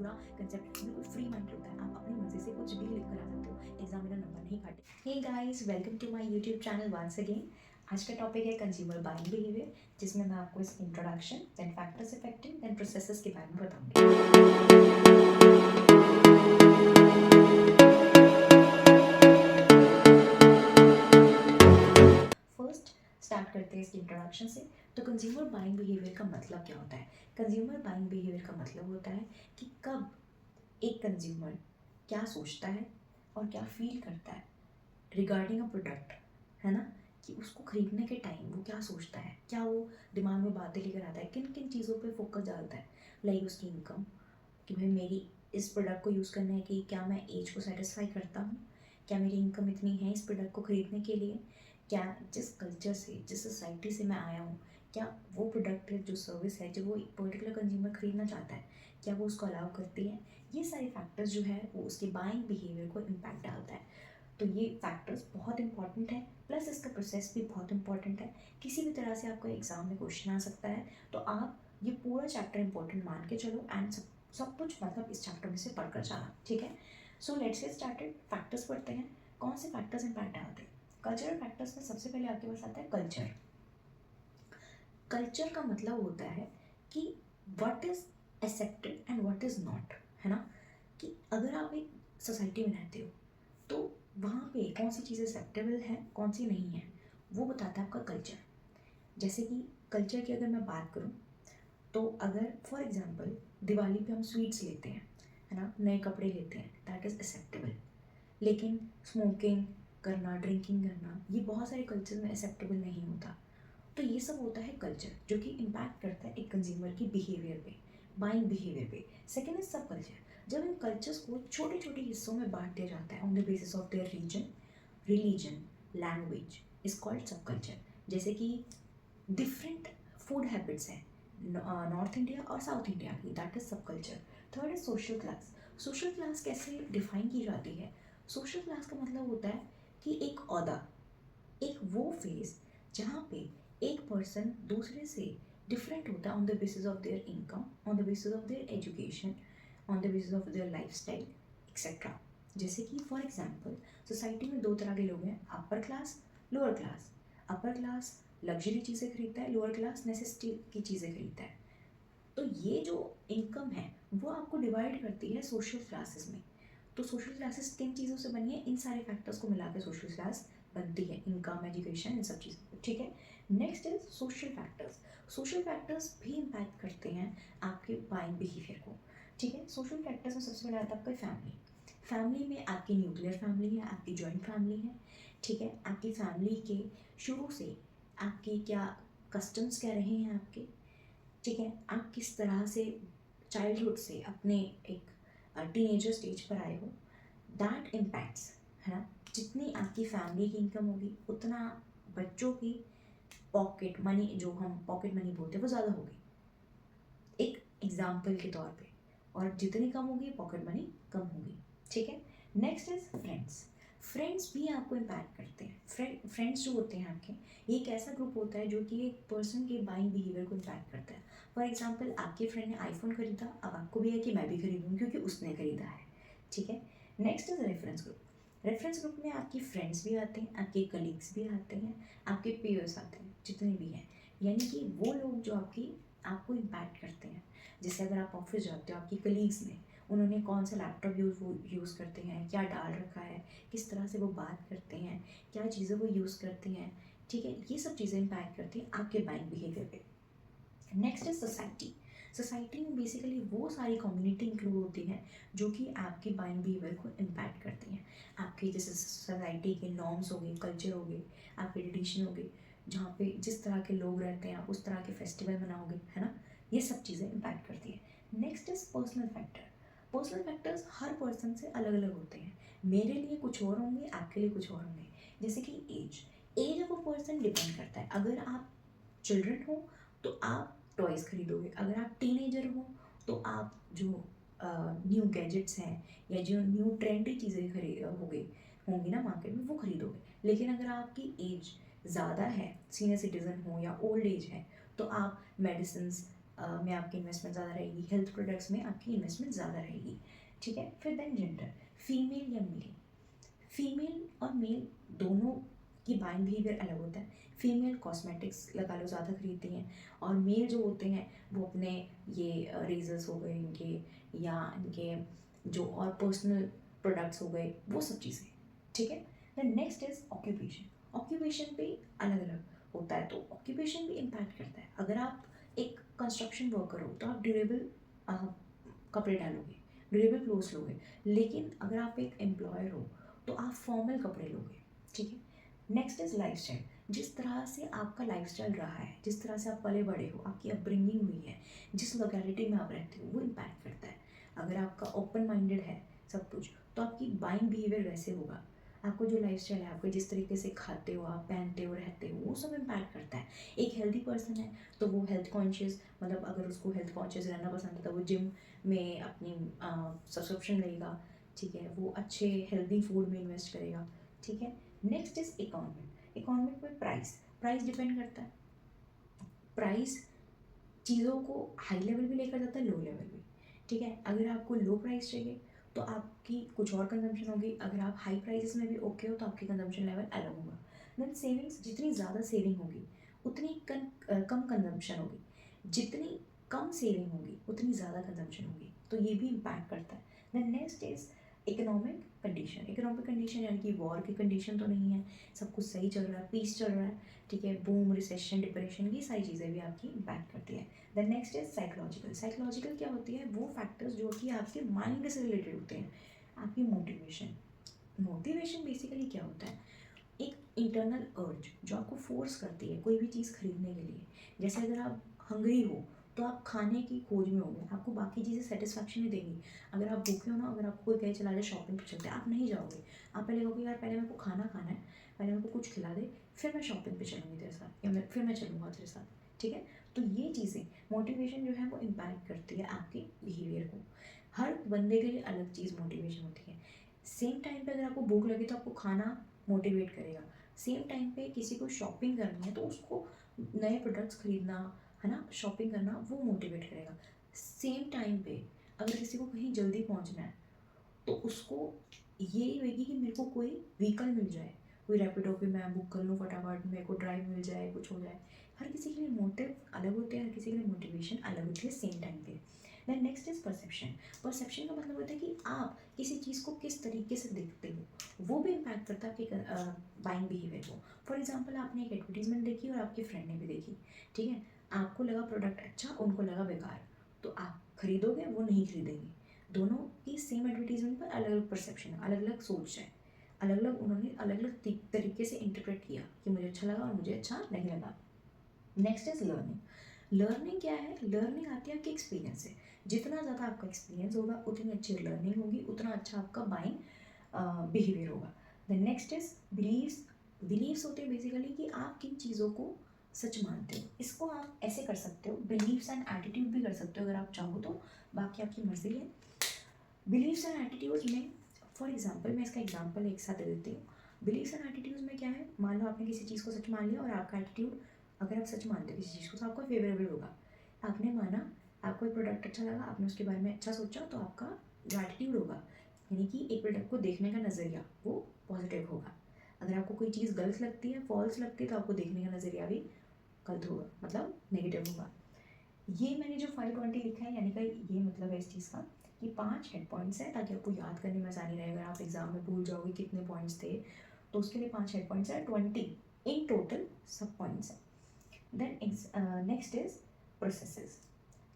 पूरा कंसेप्ट बिल्कुल free mind होता है, आप अपनी मर्जी से कुछ भी लिख कर आ सकते हो, एग्जामिनर नंबर नहीं काटे। Hey guys, welcome to my YouTube channel once again. आज का टॉपिक है कंज्यूमर बाइंग बिहेवियर, जिसमें मैं आपको इसकी introduction, then factors affecting, then processes के बारे में बताऊंगी। फर्स्ट स्टार्ट करते हैं इसकी इंट्रोडक्शन से। तो कंज्यूमर बाइंग बिहेवियर का मतलब क्या होता है? कंज्यूमर बाइंग बिहेवियर का मतलब होता है कि कब एक कंज्यूमर क्या सोचता है और क्या फील करता है रिगार्डिंग अ प्रोडक्ट, है ना, कि उसको खरीदने के टाइम वो क्या सोचता है, क्या वो दिमाग में बातें लेकर आता है, किन किन चीज़ों पे फोकस डालता है। लाइक उसकी इनकम, कि भाई मेरी इस प्रोडक्ट को यूज़ करने की क्या मैं एज को सेटिस्फाई करता हूँ, क्या मेरी इनकम इतनी है इस प्रोडक्ट को खरीदने के लिए, क्या जिस कल्चर से, जिस सोसाइटी से मैं आया हूँ, क्या वो प्रोडक्ट जो सर्विस है जो वो एक पर्टिकुलर कंज्यूमर खरीदना चाहता है, क्या वो उसको अलाउ करती है। ये सारे फैक्टर्स जो है वो उसके बाइंग बिहेवियर को इम्पैक्ट डालता है। तो ये फैक्टर्स बहुत इंपॉर्टेंट है, प्लस इसका प्रोसेस भी बहुत इंपॉर्टेंट है। किसी भी तरह से आपको एग्जाम में क्वेश्चन आ सकता है, तो आप ये पूरा चैप्टर इंपॉर्टेंट मान के चलो एंड सब कुछ मतलब इस चैप्टर में से पढ़कर जाना, ठीक है। So let's get started. Factors पढ़ते हैं, कौन से फैक्टर्स इंपैक्ट डालते हैं। कल्चरल फैक्टर्स में सबसे पहले आपके पास आता है कल्चर। कल्चर का मतलब होता है कि what is accepted and what is not, है ना। कि अगर आप एक सोसाइटी में रहते हो तो वहाँ पे कौन सी चीज़ें एक्सेप्टेबल है, कौन सी नहीं है, वो बताता है आपका कल्चर। जैसे कि कल्चर की अगर मैं बात करूँ, तो अगर फॉर एग्जांपल दिवाली पे हम स्वीट्स लेते हैं, है ना, नए कपड़े लेते हैं, दैट इज़ एक्सेप्टेबल। लेकिन स्मोकिंग करना, ड्रिंकिंग करना, ये बहुत सारे कल्चर में एक्सेप्टेबल नहीं होता। तो ये सब होता है कल्चर, जो कि इम्पैक्ट करता है एक कंज्यूमर की बिहेवियर पे, बाइंग बिहेवियर पे। सेकेंड इज सब कल्चर। जब इन कल्चर्स को छोटे छोटे हिस्सों में बांट दिया जाता है on the basis of their region, religion, language, is called subculture. जैसे कि डिफरेंट फूड हैबिट्स हैं नॉर्थ इंडिया और साउथ इंडिया की, that is subculture. Third is social class. Social class कैसे डिफाइन की जाती है? सोशल क्लास का मतलब होता है कि एक ओहदा, एक वो फेज जहाँ पे एक पर्सन दूसरे से डिफरेंट होता है on the basis of there income, on the basis of there education, on the basis of their life style etcetera. जैसे कि फॉर एग्जाम्पल सोसाइटी में दो तरह के लोग हैं, upper class, lower class. Upper class luxury चीज़ें खरीदता है, लोअर क्लास नेसेसिटी की चीज़ें खरीदता है। तो ये जो इनकम है वो आपको डिवाइड करती है सोशल क्लासेस में। तो सोशल क्लासेस किन चीज़ों से बनी है? इन सारे फैक्टर्स को मिला के सोशल क्लास बनती है, इनकम, एजुकेशन, इन सब चीज़ों, ठीक है। Next is social factors. Social factors भी इम्पैक्ट करते हैं आपके बाइंग बिहेवियर को, ठीक है। सोशल फैक्टर्स में सबसे पहले आता है आपका फैमिली। फैमिली में आपकी न्यूक्लियर फैमिली है, आपकी जॉइंट फैमिली है, ठीक है। आपकी फैमिली के शुरू से आपके क्या कस्टम्स क्या रहे हैं आपके, ठीक है। आप किस तरह से चाइल्डहुड से अपने एक टीनेजर स्टेज पर आए हो, दैट इम्पैक्ट्स, है ना। जितनी आपकी फैमिली की इनकम होगी उतना बच्चों की पॉकेट मनी, जो हम पॉकेट मनी बोलते हैं, वो ज़्यादा होगी, एक एग्जाम्पल के तौर पे। और जितनी कम होगी पॉकेट मनी कम होगी, ठीक है। Next is friends. फ्रेंड्स भी आपको इम्पैक्ट करते हैं। फ्रेंड्स जो होते हैं आपके, ये एक ऐसा ग्रुप होता है जो कि एक पर्सन के बाइंग बिहेवियर को इम्पैक्ट करता है। फॉर एग्जाम्पल आपके फ्रेंड ने आईफोन खरीदा, अब आपको भी है कि मैं भी खरीदूँ क्योंकि उसने खरीदा है, ठीक है। Next is reference group. Reference group में आपके फ्रेंड्स भी आते हैं, आपके कलीग्स भी आते हैं, आपके पेयर्स आते हैं, जितने भी हैं, यानी कि वो लोग जो आपको इम्पैक्ट करते हैं। जैसे अगर आप ऑफिस जाते हो, आपकी कलीग्स ने, उन्होंने कौन सा लैपटॉप यूज़ करते हैं, क्या डाल रखा है, किस तरह से वो बात करते हैं, क्या चीज़ें वो यूज़ करते हैं, ठीक है। ये सब चीज़ें इम्पैक्ट करती हैं आपके बाइंग बिहेवियर पे। Next is society. सोसाइटी में बेसिकली वो सारी कम्युनिटी इंक्लूड होती है जो कि आपकी बाइंग बिहेवियर को इम्पैक्ट करती हैं। आपके जैसे सोसाइटी के नॉर्म्स हो गए, कल्चर हो गए, आपके ट्रेडिशन हो गए, जहाँ पे जिस तरह के लोग रहते हैं आप उस तरह के फेस्टिवल मनाओगे, है ना। ये सब चीज़ें इम्पैक्ट करती है। Next is personal factor. Personal factors her person से अलग अलग होते हैं। मेरे लिए कुछ और होंगे, आपके लिए कुछ और होंगे। जैसे कि age, age of a person depend करता है। अगर आप चिल्ड्रन हो तो आप टॉयज़ खरीदोगे, अगर आप टीनेजर हो तो आप जो न्यू गैजेट्स हैं या जो न्यू ट्रेंडी चीज़ें खरीद होगी होंगी ना मार्केट में, वो खरीदोगे। लेकिन अगर आपकी एज ज़्यादा है, सीनियर सिटीज़न हो या ओल्ड एज है, तो आप मेडिसिन, में आपकी इन्वेस्टमेंट ज़्यादा रहेगी, हेल्थ प्रोडक्ट्स में आपकी इन्वेस्टमेंट ज़्यादा रहेगी, ठीक है। फिर देन जेंडर, फीमेल या मेल, फीमेल और मेल दोनों की बाइंग बिहेवियर अलग होता है। फीमेल कॉस्मेटिक्स लगा लो ज़्यादा खरीदती हैं, और मेल जो होते हैं वो अपने ये रेजर्स हो गए इनके, या इनके जो और पर्सनल प्रोडक्ट्स हो गए, वो सब चीज़ें, ठीक है। Then next is occupation, occupation पे अलग अलग होता है, तो ऑक्यूपेशन भी इम्पैक्ट करता है। अगर आप एक कंस्ट्रक्शन वर्कर हो तो आप ड्यूरेबल कपड़े डालोगे, ड्यूरेबल क्लोथ्स लोगे, लेकिन अगर आप एक एम्प्लॉयर हो तो आप फॉर्मल कपड़े लोगे, ठीक है। नेक्स्ट इज लाइफस्टाइल, जिस तरह से आपका लाइफस्टाइल रहा है, जिस तरह से आप पले बड़े हो, आपकी अपब्रिंगिंग हुई है, जिस लोकेलिटी में आप रहते हो, वो इम्पैक्ट करता है। अगर आपका ओपन माइंडेड है सब कुछ, तो आपकी बाइंग बिहेवियर वैसे होगा। आपको जो लाइफस्टाइल है, आपको जिस तरीके से खाते हो, आप पहनते हो, रहते हो, वो सब इम्पैक्ट करता है। एक हेल्दी पर्सन है तो वो हेल्थ कॉन्शियस, मतलब अगर उसको हेल्थ कॉन्शियस रहना पसंद है तो वो जिम में अपनी सब्सक्रिप्शन लेगा, ठीक है, वो अच्छे हेल्दी फूड में इन्वेस्ट करेगा, ठीक है। नेक्स्ट इज इकोनॉमिक, इकोनॉमिक में प्राइस, प्राइस डिपेंड करता है। प्राइस चीज़ों को हाई लेवल भी लेकर जाता है, लो लेवल भी, ठीक है। अगर आपको लो प्राइस चाहिए तो आपकी कुछ और कंजम्पशन होगी, अगर आप हाई प्राइसेस में भी ओके हो तो आपकी कंजम्पशन लेवल अलग होगा। देन सेविंग्स, जितनी ज़्यादा सेविंग होगी उतनी कम कंजम्पशन होगी, जितनी कम सेविंग होगी उतनी ज़्यादा कंजम्पशन होगी, तो ये भी इम्पैक्ट करता है। Then next is economic condition, economic condition यानी कि वॉर की कंडीशन तो नहीं है, सब कुछ सही चल रहा है, पीस चल रहा है, ठीक है। बूम, रिसेशन, डिप्रेशन, ये सारी चीज़ें भी आपकी इम्पैक्ट करती है। Then next is psychological, psychological क्या होती है, वो फैक्टर्स जो कि आपके माइंड से रिलेटेड होते हैं। आपकी मोटिवेशन, मोटिवेशन बेसिकली क्या होता है, एक इंटरनल अर्ज जो आपको फोर्स करती है कोई भी चीज़ खरीदने के लिए। जैसे अगर आप हंग्री हो तो आप खाने की खोज में होंगे, आपको बाकी चीज़ें सेटिस्फैक्शन नहीं देंगी। अगर आप भूखे हो ना, अगर आपको कोई कहे चला जाए शॉपिंग पे चलते हैं, आप नहीं जाओगे। आप पहले कहोगे यार पहले मेरे को खाना खाना है, पहले मेरे को कुछ खिला दे, फिर मैं शॉपिंग पे चलूँगी तेरे साथ, या फिर मैं चलूँगा तेरे साथ, ठीक है। तो ये चीज़ें, मोटिवेशन जो है वो इम्पैक्ट करती है आपके बिहेवियर को। हर बंदे के लिए अलग चीज़ मोटिवेशन होती है। सेम टाइम पे अगर आपको भूख लगी तो आपको खाना मोटिवेट करेगा, सेम टाइम पे किसी को शॉपिंग करनी है तो उसको नए प्रोडक्ट्स खरीदना, है ना, शॉपिंग करना, वो मोटिवेट करेगा। सेम टाइम पे अगर किसी को कहीं जल्दी पहुंचना है तो उसको ये होगी कि मेरे को कोई व्हीकल मिल जाए, कोई रैपिडो पे मैं बुक कर लूँ फटाफट, मेरे को ड्राइव मिल जाए, कुछ हो जाए। हर किसी के लिए मोटिव अलग होते हैं, हर किसी के लिए मोटिवेशन अलग होती है सेम टाइम पे। Then next is perception, perception का मतलब होता है कि आप किसी चीज़ को किस तरीके से देखते हो, वो भी इम्पैक्ट करता है आपके बाइंग बिहेवियर को। फॉर एग्जाम्पल, आपने एक एडवर्टीजमेंट देखी और आपके फ्रेंड ने भी देखी, ठीक है, आपको लगा प्रोडक्ट अच्छा, उनको लगा बेकार, तो आप खरीदोगे, वो नहीं खरीदेंगे। दोनों की सेम एडवर्टीजमेंट पर अलग अलग परसेप्शन है, अलग अलग सोच है, अलग अलग उन्होंने अलग अलग तरीके से इंटरप्रेट किया कि मुझे अच्छा लगा और मुझे अच्छा नहीं लगा। नेक्स्ट इज लर्निंग, लर्निंग क्या है, लर्निंग आती है आपके एक्सपीरियंस से। जितना ज़्यादा आपका एक्सपीरियंस होगा उतनी अच्छी लर्निंग होगी, उतना अच्छा आपका बाइंग बिहेवियर होगा। The next is beliefs, beliefs होते हैं बेसिकली कि आप किन चीज़ों को सच मानते हो। इसको आप ऐसे कर सकते हो, बिलीव्स एंड एटीट्यूड भी कर सकते हो अगर आप चाहो तो, बाकी आपकी मर्जी है। बिलीव्स एंड एटीट्यूड में, फॉर एग्जाम्पल, मैं इसका एग्जाम्पल एक साथ दे देती हूँ। बिलीव्स एंड एटीट्यूड में क्या है, मान लो आपने किसी चीज़ को सच मान लिया और आपका एटीट्यूड, अगर आप सच मानते हो किसी चीज़ को तो आपका फेवरेबल होगा। आपने माना, आपको एक प्रोडक्ट अच्छा लगा, आपने उसके बारे में अच्छा सोचा, तो आपका जो एटीट्यूड होगा, यानी कि एक प्रोडक्ट को देखने का नज़रिया, वो पॉजिटिव होगा। अगर आपको कोई चीज़ गलत लगती है, फॉल्स लगती है, तो आपको देखने का नज़रिया भी गलत होगा, मतलब नेगेटिव होगा। ये मैंने जो 520 लिखा है, यानी कि ये मतलब है इस चीज़ का कि 5 हेड पॉइंट्स हैं, ताकि आपको याद करने में आसानी रहे। अगर आप एग्जाम में भूल जाओगे कितने पॉइंट्स थे, तो उसके लिए 5 हेड पॉइंट्स हैं, 20 इन टोटल सब पॉइंट्स हैं। Then next is processes,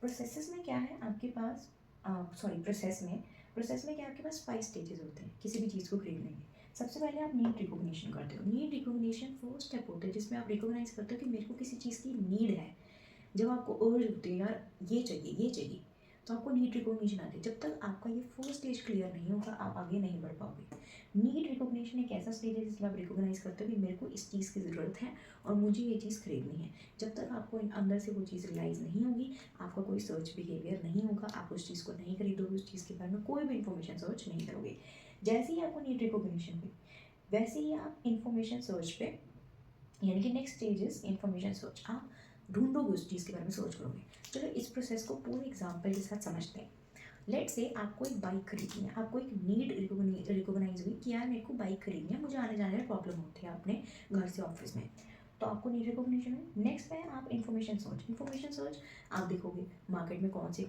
processes में क्या है आपके पास, प्रोसेस में क्या आपके पास 5 स्टेजेस होते हैं किसी भी चीज़ को खरीदने के। सबसे पहले आप नीड रिकॉग्निशन करते हो, नीड रिकॉग्निशन फर्स्ट स्टेप होता है जिसमें आप रिकॉग्नाइज करते हो कि मेरे को किसी चीज़ की नीड है। जब आपको अर्ज होती है यार ये चाहिए ये चाहिए, तो आपको नीड रिकॉग्निशन आती है। जब तक आपका ये फर्स्ट स्टेज क्लियर नहीं होगा आप आगे नहीं बढ़ पाओगे। नीड रिकॉग्निशन एक ऐसा स्टेज है जिसमें आप रिकॉग्नाइज करते हो कि मेरे को इस चीज़ की ज़रूरत है और मुझे ये चीज़ खरीदनी है। जब तक आपको अंदर से वो चीज़ रियलाइज़ नहीं होगी, आपका कोई सर्च बिहेवियर नहीं होगा, आप उस चीज़ को नहीं खरीदोगे, उस चीज़ के बारे में कोई भी इन्फॉर्मेशन सर्च नहीं करोगे। जैसे ही आपको नीड रिकॉग्निशन हुई, वैसे ही आप इन्फॉर्मेशन सर्च पे, यानी कि next stage is information search. आप ढूंढोगे उस चीज़ के बारे में, सर्च करोगे। चलो इस प्रोसेस को पूरे एग्जाम्पल के साथ समझते हैं। लेट से आपको एक बाइक खरीदनी है, आपको एक नीड रिकोगनाइज हुई कि यार मेरे को बाइक खरीदनी है, मुझे आने जाने में प्रॉब्लम होती है अपने घर से ऑफिस में, तो आपको नीड रिकोगनिशन है। नेक्स्ट है आप इन्फॉर्मेशन सर्च आप देखोगे मार्केट में कौन सी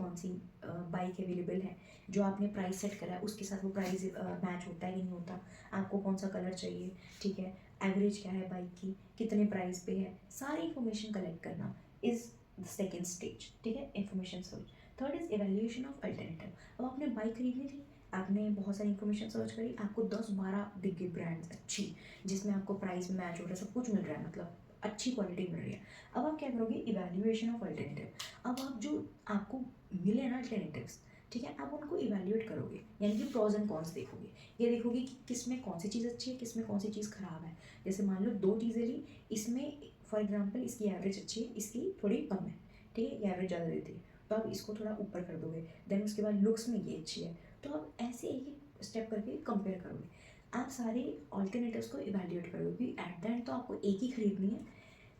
बाइक अवेलेबल है, जो आपने प्राइस सेट करा है उसके साथ वो प्राइस मैच होता है कि नहीं होता, आपको कौन सा कलर चाहिए, ठीक है, एवरेज क्या है बाइक की, कितने प्राइस पे है, सारी इन्फॉर्मेशन कलेक्ट करना इज द सेकेंड स्टेज, ठीक है, information search. Third is evaluation of alternative. अब आपने बाइक खरीदनी थी, आपने बहुत सारी इन्फॉर्मेशन सर्च करी, आपको 10-12 दिख गई ब्रांड्स अच्छी, जिसमें आपको प्राइस में मैच हो रहा है, सब कुछ मिल रहा है, मतलब अच्छी क्वालिटी मिल रही है। अब आप क्या करोगे, इवैल्यूएशन ऑफ अल्टरनेटिव। अब आप जो आपको मिले ना अल्टरनेटिव्स, ठीक है, आप उनको इवैल्यूएट करोगे, यानी कि प्रोज एंड कॉन्स देखोगे। ये देखोगे कि किस में कौन सी चीज़ अच्छी है, किस में कौन सी चीज़ ख़राब है। जैसे मान लो 2 चीज़ें ली, इसमें फॉर एग्जाम्पल इसकी एवरेज अच्छी है, इसकी थोड़ी कम है, ठीक है, ये एवरेज ज़्यादा देती है, तो आप इसको थोड़ा ऊपर कर दोगे। देन उसके बाद लुक्स में ये अच्छी है, तो आप ऐसे एक एक स्टेप करके कंपेयर करोगे। आप सारे ऑल्टरनेटिव्स को इवैल्यूएट करोगे कि एट द एंड तो आपको एक ही खरीदनी है,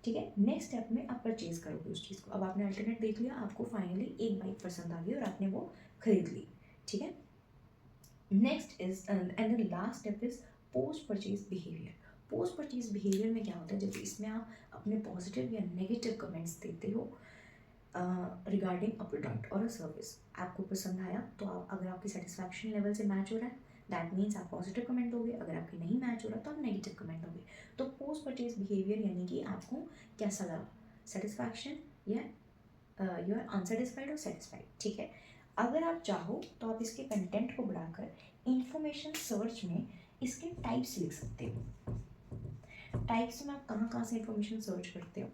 ठीक है। नेक्स्ट स्टेप में आप परचेज करोगे उस चीज़ को। अब आपने अल्टरनेट देख लिया, आपको फाइनली एक बाइक पसंद आ गई और आपने वो खरीद ली, ठीक है। Next is and the last step is post purchase behaviour. Post purchase behaviour में क्या होता है, जब इसमें आप अपने पॉजिटिव या नेगेटिव कमेंट्स देते हो रिगार्डिंग अ प्रोडक्ट और अ सर्विस। आपको पसंद आया तो आप, अगर आपकी सेटिस्फैक्शन लेवल से मैच हो रहा है, दैट मीन्स आप पॉजिटिव कमेंट दोगे, अगर आपके नहीं मैच हो रहा तो आप नेगेटिव कमेंट दोगे। तो पोस्ट परचेज बिहेवियर यानी कि आपको कैसा लगा, सेटिस्फैक्शन या यू आर अनसेटिस्फाइड और सेटिस्फाइड, ठीक है। अगर आप चाहो तो आप इसके कंटेंट को बढ़ाकर इंफॉर्मेशन सर्च में इसके टाइप्स लिख सकते हो। टाइप्स में आप कहाँ कहाँ से इंफॉर्मेशन सर्च करते हो,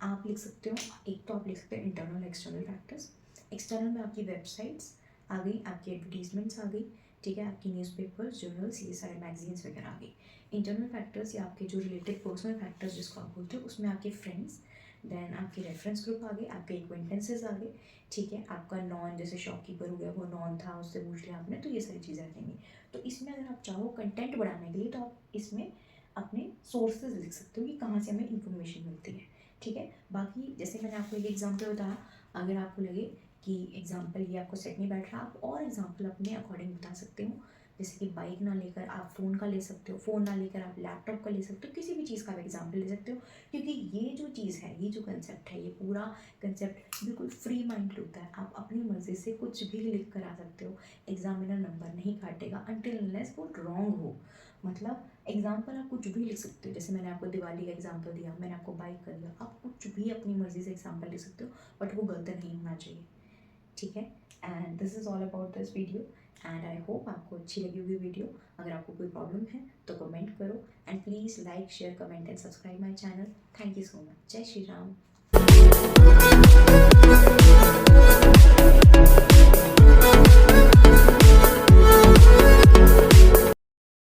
आप लिख सकते हो। एक तो आप लिख सकते हो इंटरनल एक्सटर्नल फैक्टर्स। एक्सटर्नल में आपकी वेबसाइट्स आ गई, आपकी एडवर्टीजमेंट्स आ गई, ठीक है, आपकी न्यूज़पेपर्स, जर्नल्स, ये सारे मैगजीन्स वगैरह आ गई। इंटरनल फैक्टर्स या आपके जो रिलेटेड पर्सनल फैक्टर्स जिसको आप बोलते हो, उसमें आपके फ्रेंड्स, देन आपके रेफरेंस ग्रुप आ गए, आपके एक्वेंटेंसेस आ गए, ठीक है, आपका नॉन, जैसे शॉपकीपर हो गया, वो नॉन था, उससे पूछ लिया आपने, तो ये सारी चीज़ें आ जाएंगी। तो इसमें अगर आप चाहो कंटेंट बढ़ाने के लिए तो आप इसमें अपने सोर्सेज लिख सकते हो कि कहाँ से हमें इंफॉर्मेशन मिलती है, ठीक है। बाकी जैसे मैंने आपको एक एग्जांपल बताया, अगर आपको लगे कि एग्जांपल ये आपको सेट नहीं बैठ रहा, आप और एग्जांपल अपने अकॉर्डिंग बता सकते हो। जैसे कि बाइक ना लेकर आप फ़ोन का ले सकते हो, फ़ोन ना लेकर आप लैपटॉप का ले सकते हो, किसी भी चीज़ का आप एग्जाम्पल ले सकते हो। क्योंकि ये जो चीज़ है, ये जो कंसेप्ट है, ये पूरा कंसेप्ट बिल्कुल फ्री माइंड होता है। आप अपनी मर्ज़ी से कुछ भी लिख कर आ सकते हो, एग्जामिनर नंबर नहीं काटेगा अनटिल अनलेस वो रॉन्ग हो। मतलब एग्जाम्पल आप कुछ भी लिख सकते हो। जैसे मैंने आपको दिवाली का एग्जाम्पल दिया, मैंने आपको बाइक का दिया, आप कुछ भी अपनी मर्ज़ी से एग्जाम्पल लिख सकते हो, बट वो गलत नहीं होना चाहिए, ठीक है। And this is all about this video, and I hope आपको अच्छी लगी होगी वीडियो। अगर आपको कोई प्रॉब्लम है तो कमेंट करो, and please like, share, comment and subscribe my channel. Thank you so much. जय श्री राम।